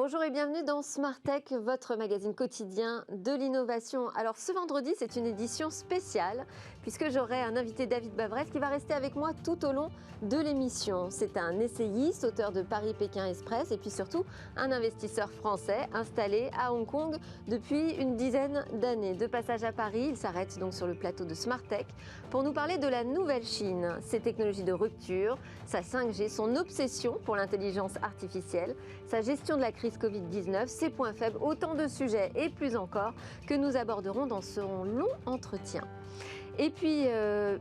Bonjour et bienvenue dans Smart Tech, votre magazine quotidien de l'innovation. Alors ce vendredi, c'est une édition spéciale puisque j'aurai un invité, David Bavrez, qui va rester avec moi tout au long de l'émission. C'est un essayiste, auteur de Paris-Pékin Express et puis surtout un investisseur français installé à Hong Kong depuis une dizaine d'années. De passage à Paris, il s'arrête donc sur le plateau de Smart Tech pour nous parler de la nouvelle Chine, ses technologies de rupture, sa 5G, son obsession pour l'intelligence artificielle, sa gestion de la crise Covid-19, ses points faibles, autant de sujets et plus encore que nous aborderons dans ce long entretien. Et puis,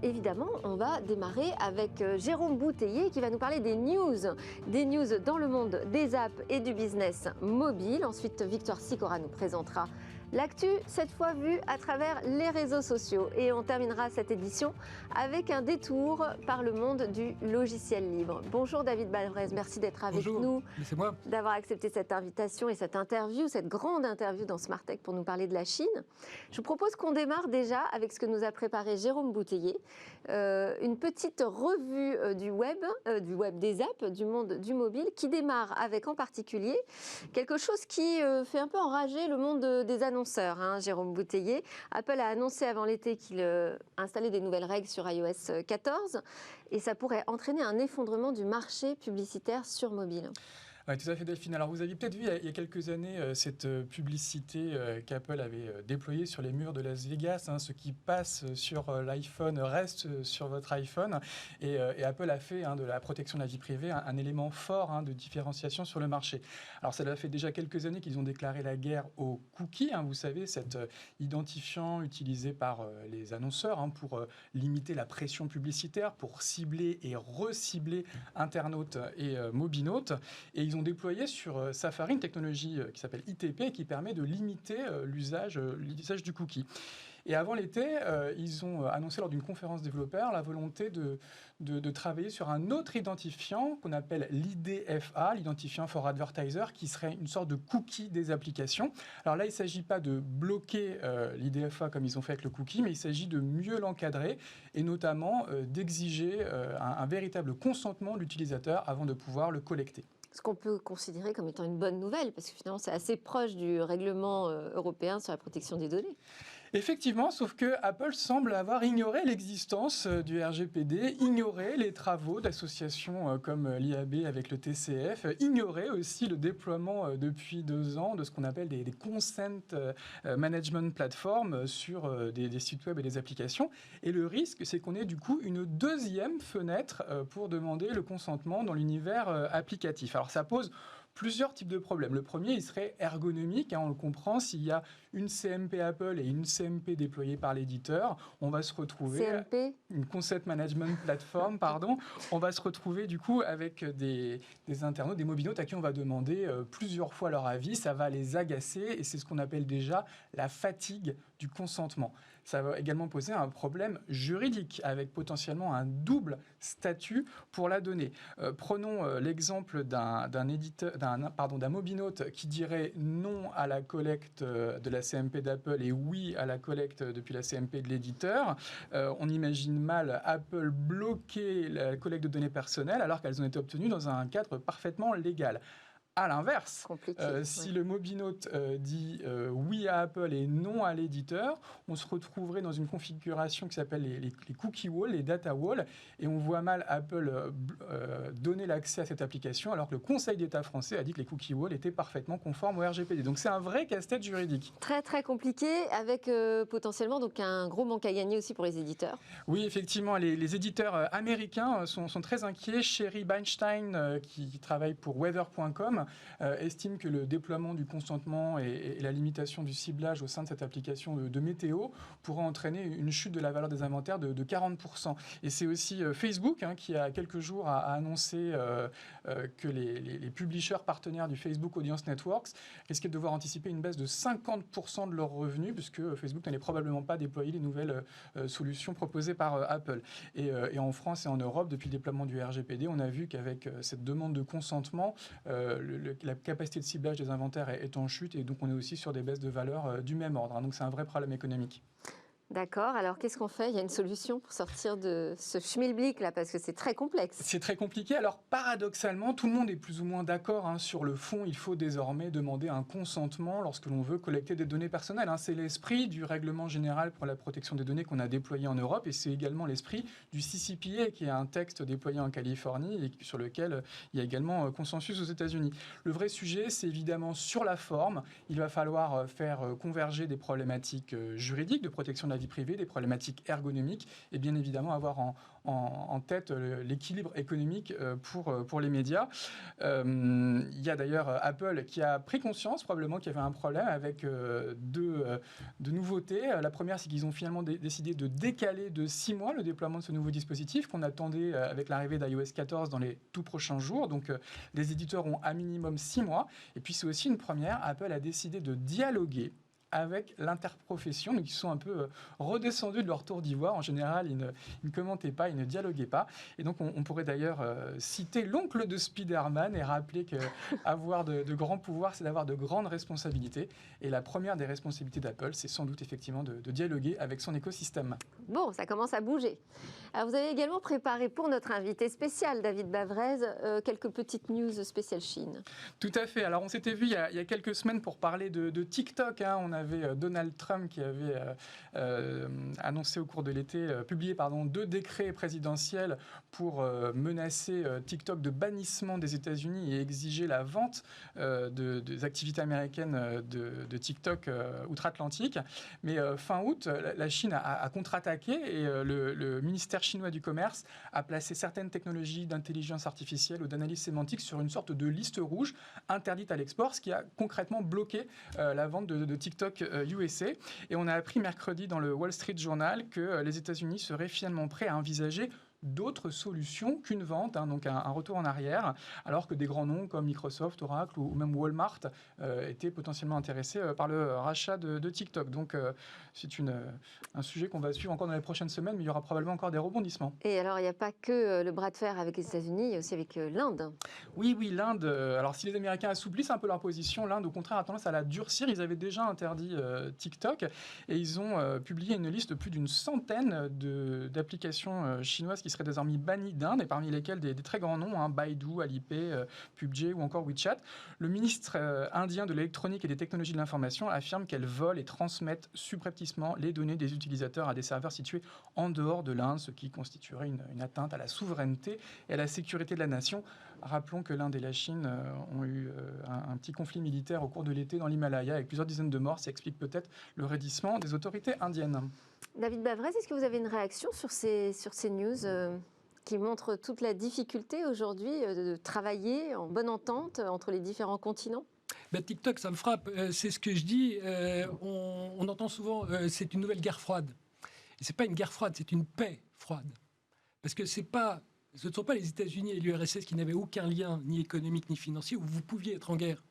évidemment, on va démarrer avec Jérôme Bouteiller qui va nous parler des news dans le monde des apps et du business mobile. Ensuite, Victoire Sicora nous présentera l'actu, cette fois vue à travers les réseaux sociaux. Et on terminera cette édition avec un détour par le monde du logiciel libre. Bonjour David Bavrez, merci d'être avec nous. C'est moi. D'avoir accepté cette invitation et cette interview, cette grande interview dans Smart Tech pour nous parler de la Chine. Je vous propose qu'on démarre déjà avec ce que nous a préparé Jérôme Bouteiller, une petite revue du web des apps, du monde du mobile, qui démarre avec en particulier quelque chose qui fait un peu enrager le monde des annonceurs. Jérôme Bouteiller. Apple a annoncé avant l'été qu'il installait des nouvelles règles sur iOS 14 et ça pourrait entraîner un effondrement du marché publicitaire sur mobile. Oui, tout à fait, Delphine. Alors, vous aviez peut-être vu il y a quelques années cette publicité qu'Apple avait déployée sur les murs de Las Vegas. Ce qui passe sur l'iPhone reste sur votre iPhone. Et Apple a fait de la protection de la vie privée un élément fort de différenciation sur le marché. Alors, ça fait déjà quelques années qu'ils ont déclaré la guerre aux cookies. Vous savez, cet identifiant utilisé par les annonceurs pour limiter la pression publicitaire, pour cibler et recibler internautes et mobinautes. Et ils ont déployé sur Safari une technologie qui s'appelle ITP qui permet de limiter l'usage du cookie. Et avant l'été, ils ont annoncé lors d'une conférence développeur la volonté de travailler sur un autre identifiant qu'on appelle l'IDFA, l'Identifiant for Advertiser, qui serait une sorte de cookie des applications. Alors là, il ne s'agit pas de bloquer l'IDFA comme ils ont fait avec le cookie, mais il s'agit de mieux l'encadrer et notamment d'exiger un véritable consentement de l'utilisateur avant de pouvoir le collecter. Ce qu'on peut considérer comme étant une bonne nouvelle, parce que finalement, c'est assez proche du règlement européen sur la protection des données. Effectivement, sauf que Apple semble avoir ignoré l'existence du RGPD, ignoré les travaux d'associations comme l'IAB avec le TCF, ignoré aussi le déploiement depuis 2 ans de ce qu'on appelle des consent management platforms sur des sites web et des applications. Et le risque, c'est qu'on ait du coup une deuxième fenêtre pour demander le consentement dans l'univers applicatif. Alors ça pose plusieurs types de problèmes. Le premier, il serait ergonomique. On le comprend, s'il y a une CMP Apple et une CMP déployée par l'éditeur, on va se retrouver... CMP ? Une Concept Management Platform, pardon. On va se retrouver du coup avec des internautes, des mobinautes à qui on va demander plusieurs fois leur avis. Ça va les agacer et c'est ce qu'on appelle déjà la fatigue du consentement. Ça va également poser un problème juridique avec potentiellement un double statut pour la donnée. Prenons l'exemple d'un mobinaute qui dirait non à la collecte de la CMP d'Apple et oui à la collecte depuis la CMP de l'éditeur. On imagine mal Apple bloquer la collecte de données personnelles alors qu'elles ont été obtenues dans un cadre parfaitement légal. À l'inverse, si le mobinaute dit oui à Apple et non à l'éditeur, on se retrouverait dans une configuration qui s'appelle les cookie walls, les data walls, et on voit mal Apple donner l'accès à cette application alors que le Conseil d'État français a dit que les cookie walls étaient parfaitement conformes au RGPD. Donc c'est un vrai casse-tête juridique. Très très compliqué avec potentiellement donc un gros manque à gagner aussi pour les éditeurs. Oui, effectivement, les éditeurs américains sont très inquiets. Sherry Beinstein, qui travaille pour Weather.com, estime que le déploiement du consentement et la limitation du ciblage au sein de cette application de météo pourrait entraîner une chute de la valeur des inventaires de 40%. Et c'est aussi Facebook qui, il y a quelques jours, a annoncé que les publishers partenaires du Facebook Audience Networks risquaient de devoir anticiper une baisse de 50% de leurs revenus, puisque Facebook n'allait probablement pas déployer les nouvelles solutions proposées par Apple. Et en France et en Europe, depuis le déploiement du RGPD, on a vu qu'avec cette demande de consentement, la capacité de ciblage des inventaires est en chute et donc on est aussi sur des baisses de valeur du même ordre. Donc c'est un vrai problème économique. D'accord, alors qu'est-ce qu'on fait? Il y a une solution pour sortir de ce schmilblick là, parce que c'est très complexe. C'est très compliqué. Alors, paradoxalement, tout le monde est plus ou moins d'accord sur le fond. Il faut désormais demander un consentement lorsque l'on veut collecter des données personnelles. C'est l'esprit du règlement général pour la protection des données qu'on a déployé en Europe, et c'est également l'esprit du CCPA, qui est un texte déployé en Californie et sur lequel il y a également consensus aux États-Unis. Le vrai sujet, c'est évidemment sur la forme. Il va falloir faire converger des problématiques juridiques de protection de la vie privée, des problématiques ergonomiques, et bien évidemment avoir en tête l'équilibre économique pour les médias. Il y a d'ailleurs Apple qui a pris conscience probablement qu'il y avait un problème avec deux nouveautés. La première, c'est qu'ils ont finalement décidé de décaler de 6 mois le déploiement de ce nouveau dispositif qu'on attendait avec l'arrivée d'iOS 14 dans les tout prochains jours. Donc les éditeurs ont à minimum 6 mois. Et puis c'est aussi une première, Apple a décidé de dialoguer avec l'interprofession, mais qui sont un peu redescendus de leur tour d'ivoire. En général, ils ne commentaient pas, ils ne dialoguaient pas. Et donc, on pourrait d'ailleurs citer l'oncle de Spider-Man et rappeler qu'avoir de grands pouvoirs, c'est d'avoir de grandes responsabilités. Et la première des responsabilités d'Apple, c'est sans doute effectivement de dialoguer avec son écosystème. Bon, ça commence à bouger. Alors, vous avez également préparé pour notre invité spécial, David Bavrez, quelques petites news spéciales Chine. Tout à fait. Alors, on s'était vu il y a quelques semaines pour parler de TikTok. On avait Donald Trump qui avait annoncé au cours de l'été, publié 2 décrets présidentiels pour menacer TikTok de bannissement des États-Unis et exiger la vente des activités américaines de TikTok outre-Atlantique. Mais fin août, la Chine a contre-attaqué et le ministère chinois du Commerce a placé certaines technologies d'intelligence artificielle ou d'analyse sémantique sur une sorte de liste rouge interdite à l'export, ce qui a concrètement bloqué la vente de TikTok USA. Et on a appris mercredi dans le Wall Street Journal que les États-Unis seraient finalement prêts à envisager d'autres solutions qu'une vente, donc un retour en arrière, alors que des grands noms comme Microsoft, Oracle ou même Walmart étaient potentiellement intéressés par le rachat de TikTok. Donc c'est un sujet qu'on va suivre encore dans les prochaines semaines, mais il y aura probablement encore des rebondissements. Et alors, il n'y a pas que le bras de fer avec les États-Unis, il y a aussi avec l'Inde. Oui, l'Inde. Alors, si les Américains assouplissent un peu leur position, l'Inde, au contraire, a tendance à la durcir. Ils avaient déjà interdit TikTok et ils ont publié une liste de plus d'une centaine d'applications chinoises qui seraient désormais bannies d'Inde, et parmi lesquelles des très grands noms, Baidu, Alipay, PUBG ou encore WeChat. Le ministre indien de l'électronique et des technologies de l'information affirme qu'elles volent et transmettent subrepticement les données des utilisateurs à des serveurs situés en dehors de l'Inde, ce qui constituerait une atteinte à la souveraineté et à la sécurité de la nation. Rappelons que l'Inde et la Chine ont eu un petit conflit militaire au cours de l'été dans l'Himalaya avec plusieurs dizaines de morts. Ça explique peut-être le raidissement des autorités indiennes. David Bavrez, est-ce que vous avez une réaction sur ces news qui montrent toute la difficulté aujourd'hui de travailler en bonne entente entre les différents continents? TikTok, ça me frappe. C'est ce que je dis. On entend souvent, c'est une nouvelle guerre froide. Et c'est pas une guerre froide, c'est une paix froide. Parce que ce ne sont pas les États-Unis et l'URSS qui n'avaient aucun lien, ni économique, ni financier, où vous pouviez être en guerre.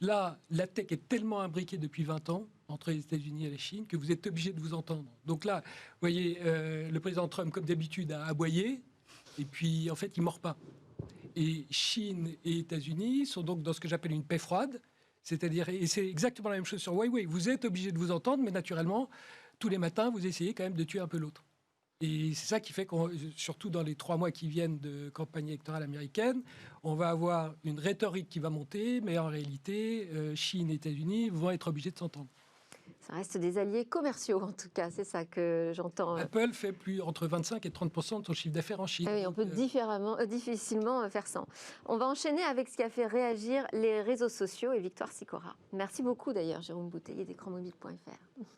Là, la tech est tellement imbriquée depuis 20 ans entre les États-Unis et la Chine que vous êtes obligés de vous entendre. Donc là, vous voyez, le président Trump, comme d'habitude, a aboyé, et puis en fait, il ne mord pas. Et Chine et États-Unis sont donc dans ce que j'appelle une paix froide, c'est-à-dire, et c'est exactement la même chose sur Huawei, vous êtes obligés de vous entendre, mais naturellement, tous les matins, vous essayez quand même de tuer un peu l'autre. Et c'est ça qui fait qu'on, surtout dans les 3 mois qui viennent de campagne électorale américaine, on va avoir une rhétorique qui va monter, mais en réalité, Chine et États-Unis vont être obligés de s'entendre. Ça reste des alliés commerciaux, en tout cas, c'est ça que j'entends. Apple fait entre 25 et 30% de son chiffre d'affaires en Chine. Ah oui, on peut difficilement faire sans. On va enchaîner avec ce qui a fait réagir les réseaux sociaux et Victoire Sicora. Merci beaucoup d'ailleurs, Jérôme Bouteiller d'écranmobile.fr.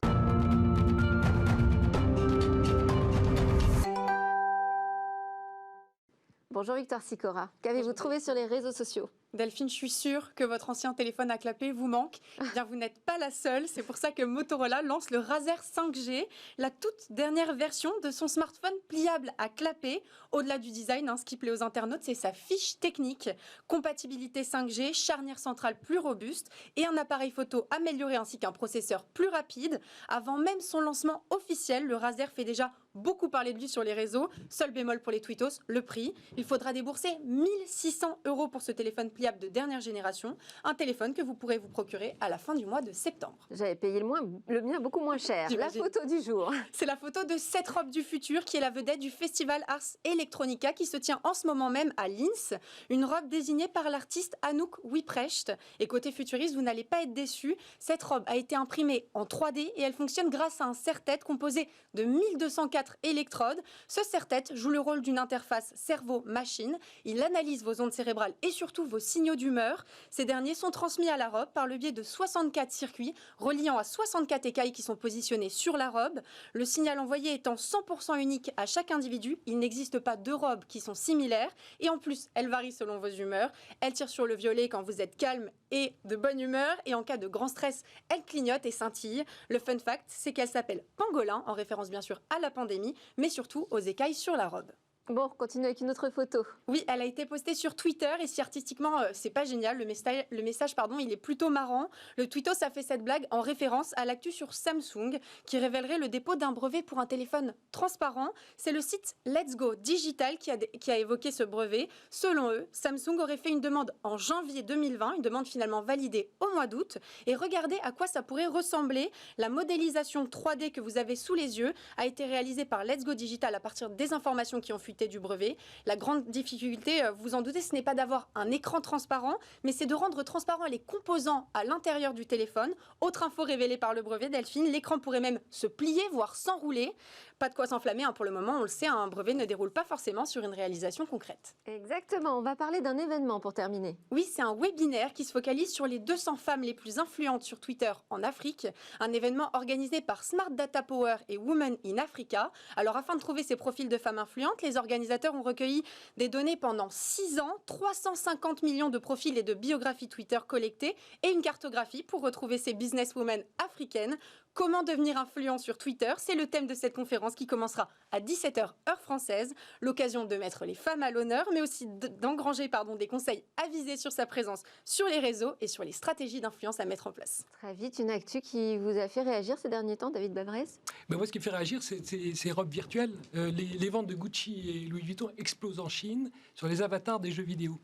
Bonjour Victoire Sicora, qu'avez-vous trouvé sur les réseaux sociaux? Delphine, je suis sûre que votre ancien téléphone à clapet vous manque. Eh bien, vous n'êtes pas la seule. C'est pour ça que Motorola lance le Razr 5G, la toute dernière version de son smartphone pliable à clapet. Au-delà du design, ce qui plaît aux internautes, c'est sa fiche technique. Compatibilité 5G, charnière centrale plus robuste et un appareil photo amélioré ainsi qu'un processeur plus rapide. Avant même son lancement officiel, le Razr fait déjà beaucoup parler de lui sur les réseaux. Seul bémol pour les tweetos, le prix. Il faudra débourser 1 600 € pour ce téléphone pliable pliable de dernière génération, un téléphone que vous pourrez vous procurer à la fin du mois de septembre. J'avais payé le mien beaucoup moins cher. La J'imagine. photo du jour. C'est la photo de cette robe du futur qui est la vedette du festival Ars Electronica qui se tient en ce moment même à Linz. Une robe désignée par l'artiste Anouk Wipprecht. Et côté futuriste, vous n'allez pas être déçus. Cette robe a été imprimée en 3D et elle fonctionne grâce à un serre-tête composé de 1204 électrodes. Ce serre-tête joue le rôle d'une interface cerveau-machine. Il analyse vos ondes cérébrales et surtout vos signaux d'humeur. Ces derniers sont transmis à la robe par le biais de 64 circuits reliant à 64 écailles qui sont positionnés sur la robe. Le signal envoyé étant 100% unique à chaque individu, il n'existe pas deux robes qui sont similaires et en plus, elles varient selon vos humeurs. Elle tire sur le violet quand vous êtes calme et de bonne humeur et en cas de grand stress, elle clignote et scintille. Le fun fact, c'est qu'elle s'appelle Pangolin, en référence bien sûr à la pandémie, mais surtout aux écailles sur la robe. Bon, on continue avec une autre photo. Oui, elle a été postée sur Twitter et si artistiquement c'est pas génial, le message il est plutôt marrant. Le tweetos a fait cette blague en référence à l'actu sur Samsung qui révélerait le dépôt d'un brevet pour un téléphone transparent. C'est le site Let's Go Digital qui a évoqué ce brevet. Selon eux, Samsung aurait fait une demande en janvier 2020, une demande finalement validée au mois d'août. Et regardez à quoi ça pourrait ressembler. La modélisation 3D que vous avez sous les yeux a été réalisée par Let's Go Digital à partir des informations qui ont fuité du brevet. La grande difficulté, vous en doutez, ce n'est pas d'avoir un écran transparent, mais c'est de rendre transparent les composants à l'intérieur du téléphone. Autre info révélée par le brevet, Delphine, l'écran pourrait même se plier, voire s'enrouler. Pas de quoi s'enflammer, pour le moment, on le sait, un brevet ne déroule pas forcément sur une réalisation concrète. Exactement, on va parler d'un événement pour terminer. Oui, c'est un webinaire qui se focalise sur les 200 femmes les plus influentes sur Twitter en Afrique. Un événement organisé par Smart Data Power et Women in Africa. Alors, afin de trouver ces profils de femmes influentes, les organisateurs ont recueilli des données pendant 6 ans, 350 millions de profils et de biographies Twitter collectées et une cartographie pour retrouver ces businesswomen africaines. Comment devenir influent sur Twitter? C'est le thème de cette conférence qui commencera à 17h heure française. L'occasion de mettre les femmes à l'honneur, mais aussi d'engranger des conseils avisés sur sa présence sur les réseaux et sur les stratégies d'influence à mettre en place. Très vite, une actu qui vous a fait réagir ces derniers temps, David Bavrez? Moi, ce qui me fait réagir, c'est ces robes virtuelles. Les ventes de Gucci et Louis Vuitton explosent en Chine sur les avatars des jeux vidéo.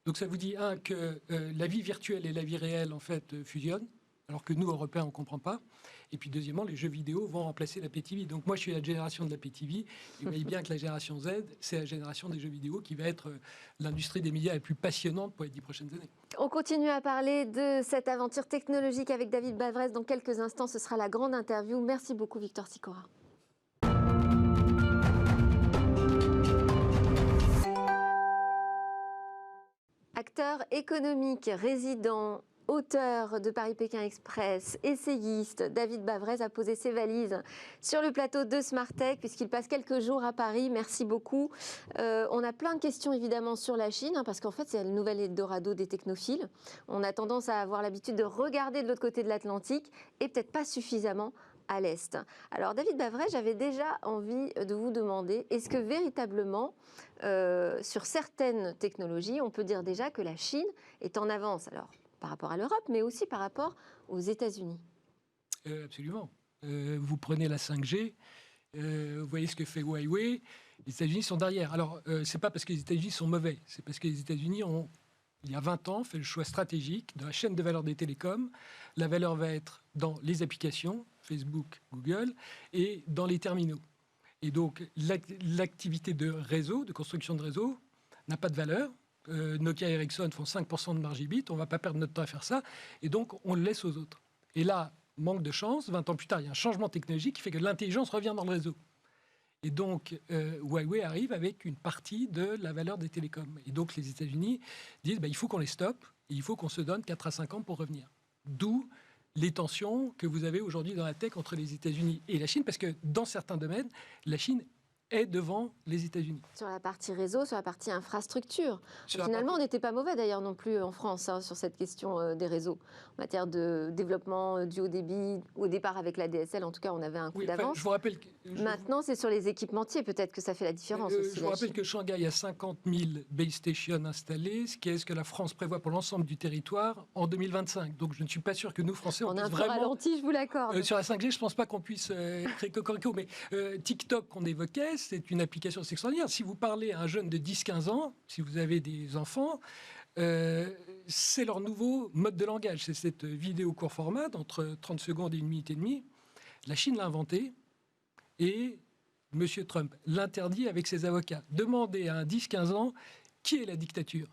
Donc ça vous dit, que la vie virtuelle et la vie réelle, en fait, fusionnent, alors que nous, Européens, on ne comprend pas. Et puis, deuxièmement, les jeux vidéo vont remplacer la PTV. Donc, moi, je suis la génération de la PTV. Et vous voyez bien que la génération Z, c'est la génération des jeux vidéo qui va être l'industrie des médias la plus passionnante pour les 10 prochaines années. On continue à parler de cette aventure technologique avec David Bavrez. Dans quelques instants, ce sera la grande interview. Merci beaucoup, Victor Sicora. Acteur économique, résident, auteur de Paris-Pékin Express, essayiste, David Bavrez a posé ses valises sur le plateau de Smartech puisqu'il passe quelques jours à Paris. Merci beaucoup. On a plein de questions évidemment sur la Chine parce qu'en fait c'est le nouvel Eldorado des technophiles. On a tendance à avoir l'habitude de regarder de l'autre côté de l'Atlantique et peut-être pas suffisamment à l'Est. Alors David Bavrez, j'avais déjà envie de vous demander, est-ce que véritablement sur certaines technologies, on peut dire déjà que la Chine est en avance par rapport à l'Europe, mais aussi par rapport aux États-Unis? Absolument. Vous prenez la 5G, vous voyez ce que fait Huawei, les États-Unis sont derrière. Alors, ce n'est pas parce que les États-Unis sont mauvais, c'est parce que les États-Unis ont, il y a 20 ans, fait le choix stratégique de la chaîne de valeur des télécoms. La valeur va être dans les applications, Facebook, Google, et dans les terminaux. Et donc, l'activité de réseau, de construction de réseau, n'a pas de valeur. Nokia et Ericsson font 5% de marge EBIT, on ne va pas perdre notre temps à faire ça, et donc on le laisse aux autres. Et là, manque de chance, 20 ans plus tard, il y a un changement technologique qui fait que l'intelligence revient dans le réseau. Et donc, Huawei arrive avec une partie de la valeur des télécoms. Et donc, les États-Unis disent il faut qu'on les stoppe, et il faut qu'on se donne 4 à 5 ans pour revenir. D'où les tensions que vous avez aujourd'hui dans la tech entre les États-Unis et la Chine, parce que dans certains domaines, la Chine est devant les États-Unis. Sur la partie réseau, sur la partie infrastructure. Finalement, on n'était pas mauvais d'ailleurs non plus en France sur cette question des réseaux. En matière de développement du haut débit, au départ avec la DSL, en tout cas, on avait un coup d'avance. Je vous rappelle Maintenant, c'est sur les équipementiers peut-être que ça fait la différence aussi. Je vous rappelle que Shanghai a 50 000 base stations installées, ce qui est ce que la France prévoit pour l'ensemble du territoire en 2025. Donc, je ne suis pas sûr que nous, Français, on a un peu vraiment... ralenti, je vous l'accorde. Sur la 5G, je ne pense pas qu'on puisse créer cocorico, mais TikTok qu'on évoquait, c'est une application extraordinaire. Si vous parlez à un jeune de 10-15 ans, si vous avez des enfants, c'est leur nouveau mode de langage. C'est cette vidéo court format d'entre 30 secondes et 1 minute et demie. La Chine l'a inventé et M. Trump l'interdit avec ses avocats. Demandez à un 10-15 ans qui est la dictature.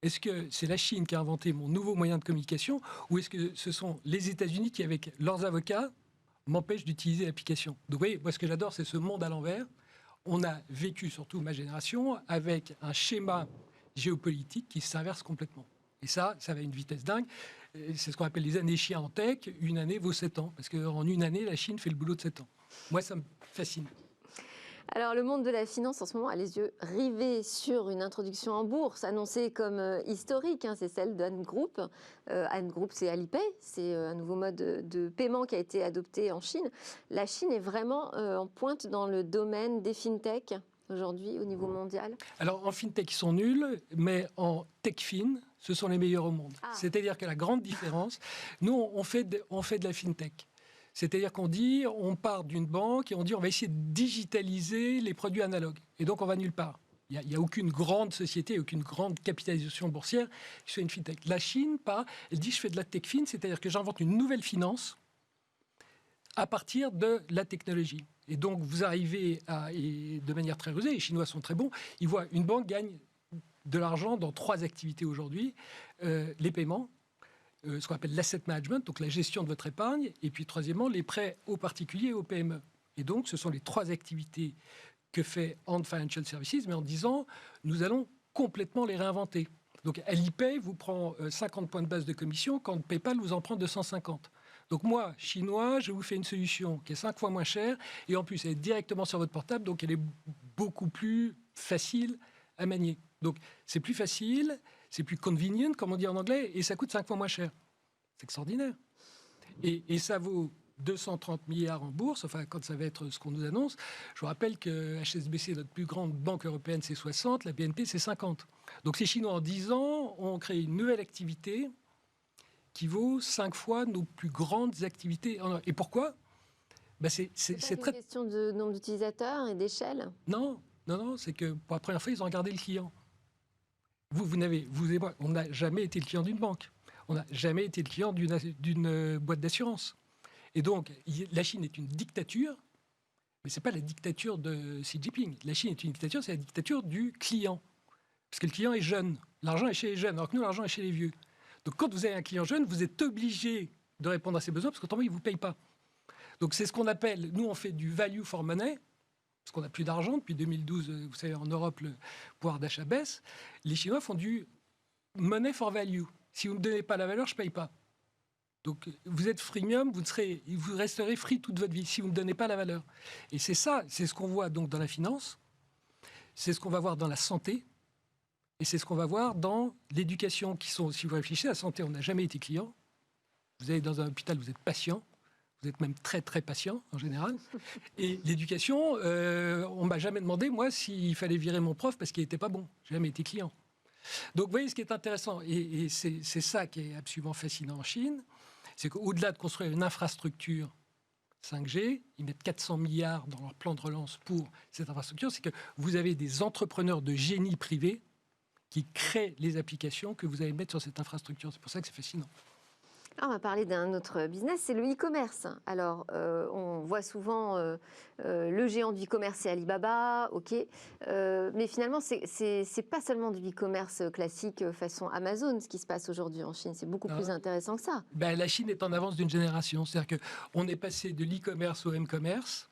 Est-ce que c'est la Chine qui a inventé mon nouveau moyen de communication ou est-ce que ce sont les États-Unis qui, avec leurs avocats, m'empêchent d'utiliser l'application? Donc vous voyez, moi ce que j'adore, c'est ce monde à l'envers. On a vécu, surtout ma génération, avec un schéma géopolitique qui s'inverse complètement. Et ça va à une vitesse dingue. C'est ce qu'on appelle les années chiens en tech. Une année vaut 7 ans. Parce qu'en une année, la Chine fait le boulot de 7 ans. Moi, ça me fascine. Alors, le monde de la finance, en ce moment, a les yeux rivés sur une introduction en bourse annoncée comme historique. C'est celle d'Ant Group. Ant Group, c'est Alipay. C'est un nouveau mode de paiement qui a été adopté en Chine. La Chine est vraiment en pointe dans le domaine des fintech aujourd'hui au niveau mondial. Alors, en fintech, ils sont nuls, mais en tech-fin, ce sont les meilleurs au monde. C'est-à-dire que la grande différence, nous, on fait de la fintech. C'est-à-dire on part d'une banque et on dit on va essayer de digitaliser les produits analogues. Et donc, on va nulle part. Il n'y a aucune grande société, aucune grande capitalisation boursière qui soit une fintech. La Chine, elle dit je fais de la tech-fin, c'est-à-dire que j'invente une nouvelle finance à partir de la technologie. Et donc, vous arrivez et de manière très rusée, les Chinois sont très bons, ils voient une banque gagne de l'argent dans 3 activités aujourd'hui. Les paiements, ce qu'on appelle l'asset management, donc la gestion de votre épargne, et puis troisièmement, les prêts aux particuliers et aux PME. Et donc, ce sont les 3 activités que fait Ant Financial Services, mais en disant, nous allons complètement les réinventer. Donc, Alipay vous prend 50 points de base de commission, quand PayPal vous en prend 250. Donc moi, chinois, je vous fais une solution qui est 5 fois moins chère, et en plus, elle est directement sur votre portable, donc elle est beaucoup plus facile à manier. Donc, c'est plus facile, c'est plus convenient, comme on dit en anglais, et ça coûte 5 fois moins cher. C'est extraordinaire. Et ça vaut 230 milliards en bourse, enfin, quand ça va être ce qu'on nous annonce. Je vous rappelle que HSBC, notre plus grande banque européenne, c'est 60, la BNP, c'est 50. Donc, ces Chinois, en 10 ans, ont créé une nouvelle activité qui vaut 5 fois nos plus grandes activités. Et pourquoi c'est une question de nombre d'utilisateurs et d'échelle? Non, c'est que pour la première fois, ils ont regardé le client. Vous et moi, on n'a jamais été le client d'une banque. On n'a jamais été le client d'une boîte d'assurance. Et donc, la Chine est une dictature, mais ce n'est pas la dictature de Xi Jinping. La Chine est une dictature, c'est la dictature du client. Parce que le client est jeune. L'argent est chez les jeunes, alors que nous, l'argent est chez les vieux. Donc, quand vous avez un client jeune, vous êtes obligé de répondre à ses besoins, parce qu'autrement, il ne vous paye pas. Donc, c'est ce qu'on appelle, nous, on fait du value for money, parce qu'on n'a plus d'argent. Depuis 2012, vous savez, en Europe, le pouvoir d'achat baisse. Les Chinois font du money for value. Si vous ne me donnez pas la valeur, je ne paye pas. Donc, vous êtes freemium, vous resterez free toute votre vie si vous ne me donnez pas la valeur. Et c'est ça, c'est ce qu'on voit donc dans la finance, c'est ce qu'on va voir dans la santé, et c'est ce qu'on va voir dans l'éducation, qui sont, si vous réfléchissez, la santé, on n'a jamais été client. Vous allez dans un hôpital, vous êtes patient. Vous êtes même très, très patient, en général. Et l'éducation, on ne m'a jamais demandé, moi, s'il fallait virer mon prof parce qu'il n'était pas bon. Je n'ai jamais été client. Donc, vous voyez, ce qui est intéressant, et c'est ça qui est absolument fascinant en Chine, c'est qu'au-delà de construire une infrastructure 5G, ils mettent 400 milliards dans leur plan de relance pour cette infrastructure, c'est que vous avez des entrepreneurs de génie privé qui créent les applications que vous allez mettre sur cette infrastructure. C'est pour ça que c'est fascinant. Alors, on va parler d'un autre business, c'est le e-commerce. Alors, on voit souvent le géant du e-commerce, c'est Alibaba, ok. Mais finalement, c'est pas seulement du e-commerce classique façon Amazon, ce qui se passe aujourd'hui en Chine. C'est beaucoup plus intéressant que ça. La Chine est en avance d'une génération. C'est-à-dire qu'on est passé de l'e-commerce au m-commerce,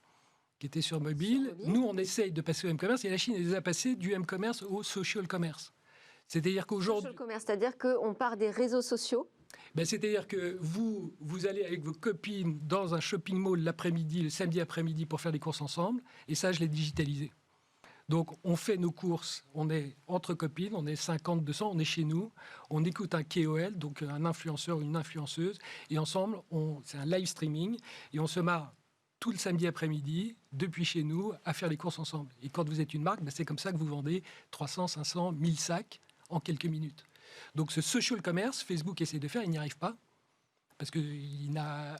qui était sur mobile. Nous, on essaye de passer au m-commerce, et la Chine est déjà passée du m-commerce au social commerce. C'est-à-dire qu'aujourd'hui... Social commerce, c'est-à-dire qu'on part des réseaux sociaux. C'est-à-dire que vous allez avec vos copines dans un shopping mall l'après-midi, le samedi après-midi, pour faire des courses ensemble. Et ça, je l'ai digitalisé. Donc, on fait nos courses, on est entre copines, on est 50, 200, on est chez nous. On écoute un KOL, donc un influenceur ou une influenceuse. Et ensemble, c'est un live streaming. Et on se marre tout le samedi après-midi, depuis chez nous, à faire les courses ensemble. Et quand vous êtes une marque, c'est comme ça que vous vendez 300, 500, 1000 sacs en quelques minutes. Donc ce social commerce, Facebook essaie de faire, il n'y arrive pas, parce qu'il n'a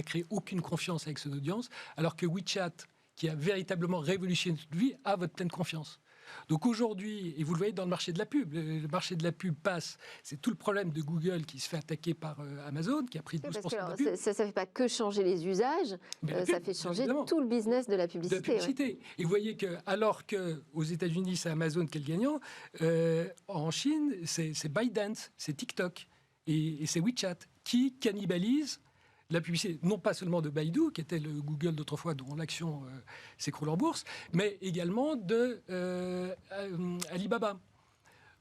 créé aucune confiance avec son audience, alors que WeChat, qui a véritablement révolutionné toute vie, a votre pleine confiance. Donc aujourd'hui, et vous le voyez dans le marché de la pub, le marché de la pub passe, c'est tout le problème de Google qui se fait attaquer par Amazon, qui a pris 12% Parce que, de alors, la pub. ça ne fait pas que changer les usages, Mais la ça pub, fait changer évidemment. tout le business de la De publicité. la publicité. Et vous voyez que, alors qu'aux États-Unis, c'est Amazon qui est le gagnant, en Chine, c'est ByteDance, c'est TikTok et c'est WeChat qui cannibalise la publicité, non pas seulement de Baidu, qui était le Google d'autrefois, dont l'action s'écroule en bourse, mais également de Alibaba.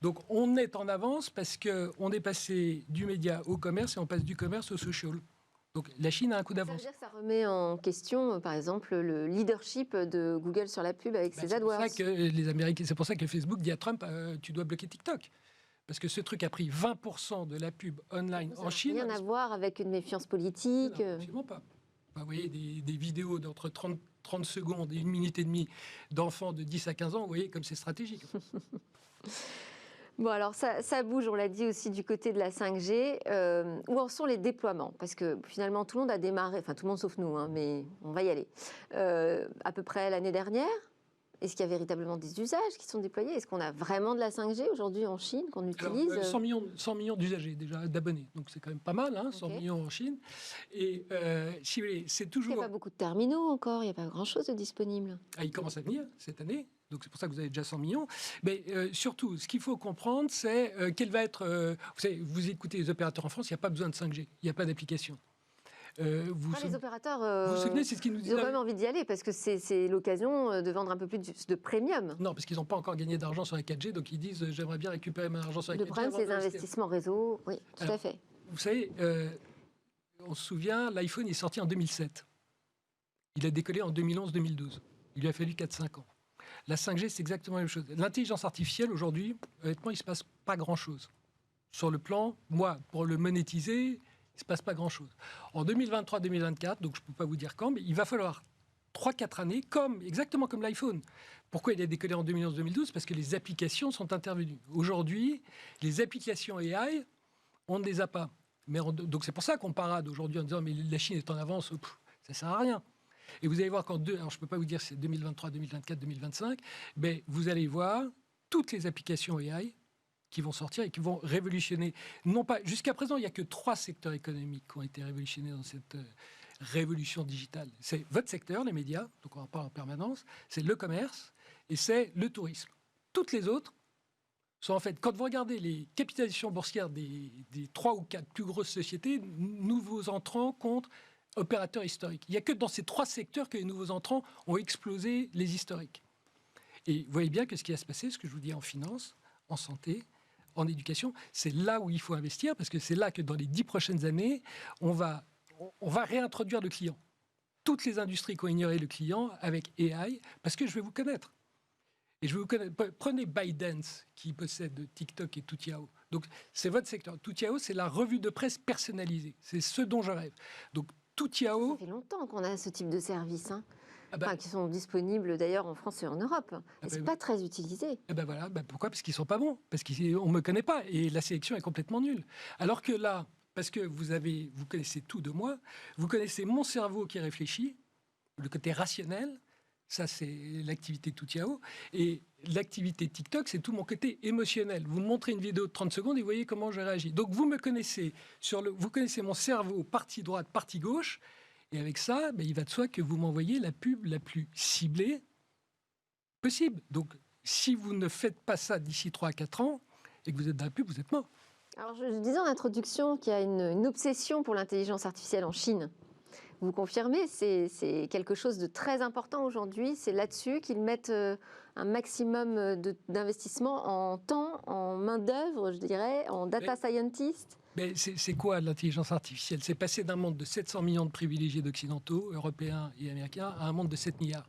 Donc on est en avance parce qu'on est passé du média au commerce et on passe du commerce au social. Donc la Chine a un coup Ça veut d'avance. dire que ça remet en question, par exemple, le leadership de Google sur la pub avec ses C'est pour AdWords. ça que les Américains, c'est pour ça que Facebook dit à Trump, tu dois bloquer TikTok. Parce que ce truc a pris 20% de la pub online Ça en n'a Chine. rien à voir avec une méfiance politique. Non, absolument pas. Vous voyez des vidéos d'entre 30 secondes et 1 minute et demie d'enfants de 10 à 15 ans, vous voyez comme c'est stratégique. Bon, alors ça bouge, on l'a dit aussi du côté de la 5G. Où en sont les déploiements? Parce que finalement, tout le monde a démarré, enfin tout le monde sauf nous, hein, mais on va y aller. À peu près l'année dernière. Est-ce qu'il y a véritablement des usages qui sont déployés? Est-ce qu'on a vraiment de la 5G aujourd'hui en Chine qu'on utilise? Alors, 100 millions d'usagers déjà, d'abonnés. Donc c'est quand même pas mal, hein, 100 Ok. millions en Chine. Et si vous voulez, c'est Il n'y toujours... a pas beaucoup de terminaux encore, il n'y a pas grand-chose de disponible. Ah, il commence à venir cette année, donc c'est pour ça que vous avez déjà 100 millions. Mais surtout, ce qu'il faut comprendre, c'est quel va être... vous savez, vous écoutez les opérateurs en France, il n'y a pas besoin de 5G, il n'y a pas d'application. Les opérateurs, vous vous souvenez, c'est ce qu'ils nous ils disaient. ont quand même envie d'y aller parce que c'est l'occasion de vendre un peu plus de premium. Non, parce qu'ils n'ont pas encore gagné d'argent sur la 4G, donc ils disent j'aimerais bien récupérer mon argent sur la 4G. Le problème, avant c'est les d'investir. investissements réseau. Oui, tout Alors, à fait. Vous savez, on se souvient, l'iPhone est sorti en 2007. Il a décollé en 2011-2012. Il lui a fallu 4-5 ans. La 5G, c'est exactement la même chose. L'intelligence artificielle, aujourd'hui, honnêtement, il ne se passe pas grand-chose. Sur le plan, moi, pour le monétiser, il ne se passe pas grand-chose. En 2023-2024, donc je ne peux pas vous dire quand, mais il va falloir 3-4 années, exactement comme l'iPhone. Pourquoi il a décollé en 2011-2012? Parce que les applications sont intervenues. Aujourd'hui, les applications AI, on ne les a pas. Donc c'est pour ça qu'on parade aujourd'hui en disant mais la Chine est en avance, ça ne sert à rien. Et vous allez voir alors je ne peux pas vous dire si c'est 2023, 2024, 2025, mais vous allez voir toutes les applications AI qui vont sortir et qui vont révolutionner. Non pas, jusqu'à présent, il n'y a que 3 secteurs économiques qui ont été révolutionnés dans cette révolution digitale. C'est votre secteur, les médias, donc on en parle en permanence, c'est le commerce et c'est le tourisme. Toutes les autres sont en fait, quand vous regardez les capitalisations boursières des 3 ou 4 plus grosses sociétés, nouveaux entrants contre opérateurs historiques. Il n'y a que dans ces 3 secteurs que les nouveaux entrants ont explosé les historiques. Et vous voyez bien que ce qui va se passer, ce que je vous dis en finance, en santé, en éducation, c'est là où il faut investir, parce que c'est là que dans les 10 prochaines années, on va réintroduire le client. Toutes les industries qui ont ignoré le client avec AI, parce que je vais vous connaître. Et je vais vous connaître. Prenez ByteDance, qui possède TikTok et Toutiao. Donc, c'est votre secteur. Toutiao, c'est la revue de presse personnalisée. C'est ce dont je rêve. Donc, Toutiao... Ça fait longtemps qu'on a ce type de services, hein. Ah bah, qui sont disponibles d'ailleurs en France et en Europe. Mais c'est pas très utilisé. Et ben voilà, pourquoi? Parce qu'ils sont pas bons, parce qu'on ne me connaît pas et la sélection est complètement nulle. Alors que là, parce que vous connaissez tout de moi, vous connaissez mon cerveau qui réfléchit, le côté rationnel, ça c'est l'activité Toutiao, et l'activité TikTok, c'est tout mon côté émotionnel. Vous me montrez une vidéo de 30 secondes et vous voyez comment je réagis. Donc vous me connaissez, vous connaissez mon cerveau, partie droite, partie gauche. Et avec ça, il va de soi que vous m'envoyez la pub la plus ciblée possible. Donc, si vous ne faites pas ça d'ici 3 à 4 ans, et que vous êtes dans la pub, vous êtes mort. Alors, je disais en introduction qu'il y a une obsession pour l'intelligence artificielle en Chine. Vous confirmez, c'est quelque chose de très important aujourd'hui. C'est là-dessus qu'ils mettent un maximum d'investissement en temps, en main-d'œuvre, je dirais, en data scientist. Mais c'est quoi l'intelligence artificielle? C'est passer d'un monde de 700 millions de privilégiés d'occidentaux, européens et américains, à un monde de 7 milliards.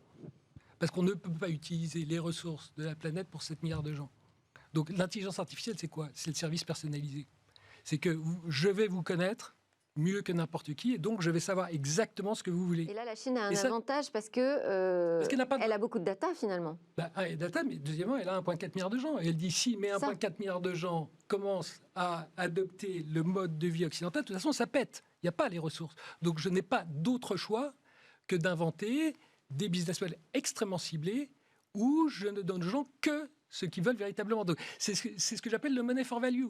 Parce qu'on ne peut pas utiliser les ressources de la planète pour 7 milliards de gens. Donc l'intelligence artificielle, c'est quoi? C'est le service personnalisé. C'est que je vais vous connaître mieux que n'importe qui, et donc je vais savoir exactement ce que vous voulez. Et là, la Chine a un avantage parce qu'elle a beaucoup de data, finalement. Data, mais deuxièmement, elle a 1,4 milliard de gens. Et elle dit, si mais 1,4 milliard de gens commencent à adopter le mode de vie occidental, de toute façon, ça pète. Il n'y a pas les ressources. Donc, je n'ai pas d'autre choix que d'inventer des business models extrêmement ciblés où je ne donne aux gens que ce qu'ils veulent véritablement. Donc, c'est ce que j'appelle le money for value.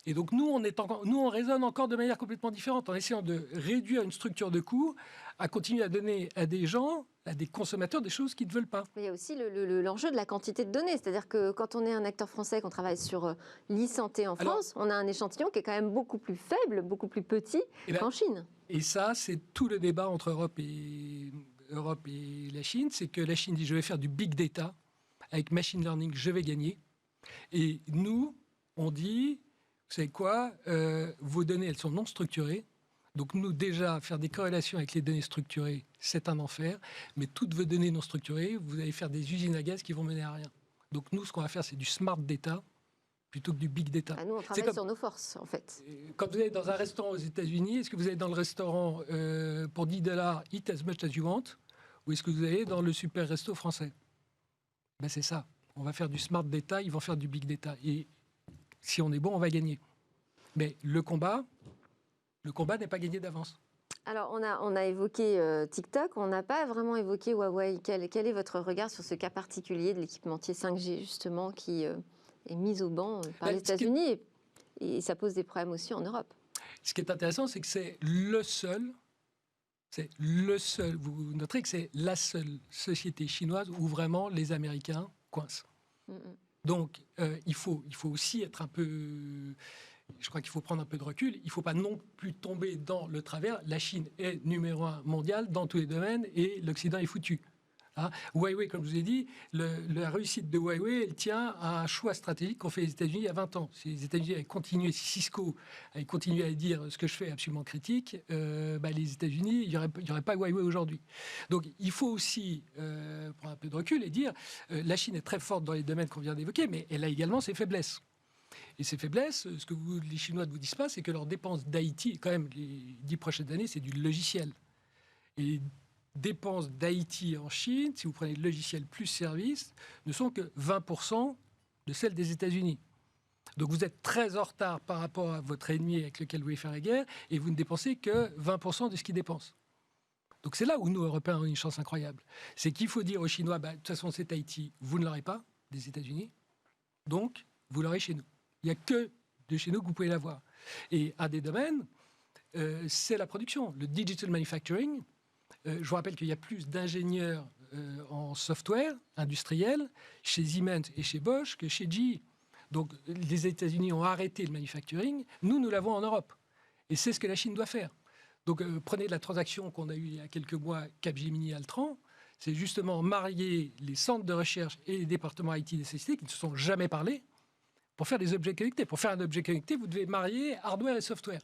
Et donc, nous, on raisonne encore de manière complètement différente, en essayant de réduire une structure de coûts, à continuer à donner à des gens, à des consommateurs, des choses qu'ils ne veulent pas. Mais il y a aussi l'enjeu de la quantité de données. C'est-à-dire que quand on est un acteur français, qu'on travaille sur l'e-santé en France, on a un échantillon qui est quand même beaucoup plus faible, beaucoup plus petit qu'en Chine. Et ça, c'est tout le débat entre Europe et la Chine. C'est que la Chine dit, je vais faire du big data, avec machine learning, je vais gagner. Et nous, on dit, vous savez quoi, vos données, elles sont non structurées. Donc nous, déjà, faire des corrélations avec les données structurées, c'est un enfer. Mais toutes vos données non structurées, vous allez faire des usines à gaz qui vont mener à rien. Donc nous, ce qu'on va faire, c'est du smart data plutôt que du big data. Nous, on travaille sur nos forces, en fait. Quand vous allez dans un restaurant aux États-Unis, est-ce que vous allez dans le restaurant pour $10, eat as much as you want, ou est-ce que vous allez dans le super resto français? Ben, c'est ça. On va faire du smart data, ils vont faire du big data. Et si on est bon, on va gagner. Mais le combat n'est pas gagné d'avance. Alors, on a évoqué TikTok, on n'a pas vraiment évoqué Huawei. Quel est votre regard sur ce cas particulier de l'équipementier 5G, justement, qui est mis au banc par les États-Unis et ça pose des problèmes aussi en Europe? Ce qui est intéressant, c'est que c'est le seul, vous noterez que c'est la seule société chinoise où vraiment les Américains coincent. Donc, il faut aussi être un peu... Je crois qu'il faut prendre un peu de recul. Il ne faut pas non plus tomber dans le travers. La Chine est numéro 1 mondial dans tous les domaines et l'Occident est foutu. Hein, Huawei, comme je vous ai dit, la réussite de Huawei, elle tient à un choix stratégique qu'ont fait les États-Unis il y a 20 ans. Si les États-Unis avaient continué, si Cisco avait continué à dire ce que je fais est absolument critique, les États-Unis, il n'y aurait pas Huawei aujourd'hui. Donc il faut aussi prendre un peu de recul et dire la Chine est très forte dans les domaines qu'on vient d'évoquer, mais elle a également ses faiblesses. Et ces faiblesses, ce que les Chinois ne vous disent pas, c'est que leurs dépenses d'IT, quand même, les 10 prochaines années, c'est du logiciel. Et les dépenses d'IT en Chine, si vous prenez logiciel plus service, ne sont que 20% de celles des États-Unis. Donc vous êtes très en retard par rapport à votre ennemi avec lequel vous voulez faire la guerre, et vous ne dépensez que 20% de ce qu'il dépense. Donc c'est là où nous, Européens, avons une chance incroyable. C'est qu'il faut dire aux Chinois, de toute façon, cet IT, vous ne l'aurez pas des États-Unis, donc vous l'aurez chez nous. Il n'y a que de chez nous que vous pouvez l'avoir. Et un des domaines, c'est la production, le digital manufacturing. Je vous rappelle qu'il y a plus d'ingénieurs en software industriel chez Siemens et chez Bosch que chez GE. Donc les États-Unis ont arrêté le manufacturing. Nous l'avons en Europe. Et c'est ce que la Chine doit faire. Donc prenez la transaction qu'on a eue il y a quelques mois, Capgemini-Altran. C'est justement marier les centres de recherche et les départements IT des sociétés qui ne se sont jamais parlé pour faire des objets connectés. Pour faire un objet connecté, vous devez marier hardware et software.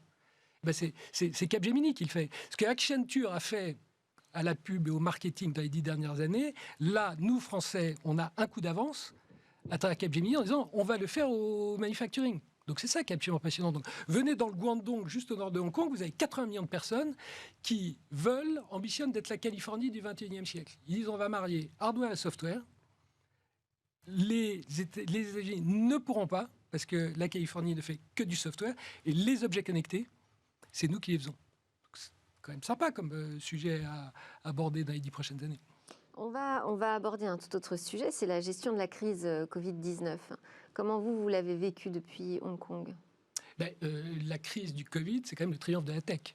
C'est Capgemini qui le fait. Ce que Accenture a fait à la pub et au marketing dans les 10 dernières années, là, nous, Français, on a un coup d'avance à travers Capgemini en disant on va le faire au manufacturing. Donc c'est ça qui est absolument passionnant. Donc, venez dans le Guangdong, juste au nord de Hong Kong, vous avez 80 millions de personnes qui ambitionnent d'être la Californie du 21e siècle. Ils disent on va marier hardware et software. Les États-Unis ne pourront pas, parce que la Californie ne fait que du software, et les objets connectés, c'est nous qui les faisons. C'est quand même sympa comme sujet à aborder dans les 10 prochaines années. On va aborder un tout autre sujet, c'est la gestion de la crise Covid-19. Comment vous l'avez vécu depuis Hong Kong? La crise du Covid, c'est quand même le triomphe de la tech.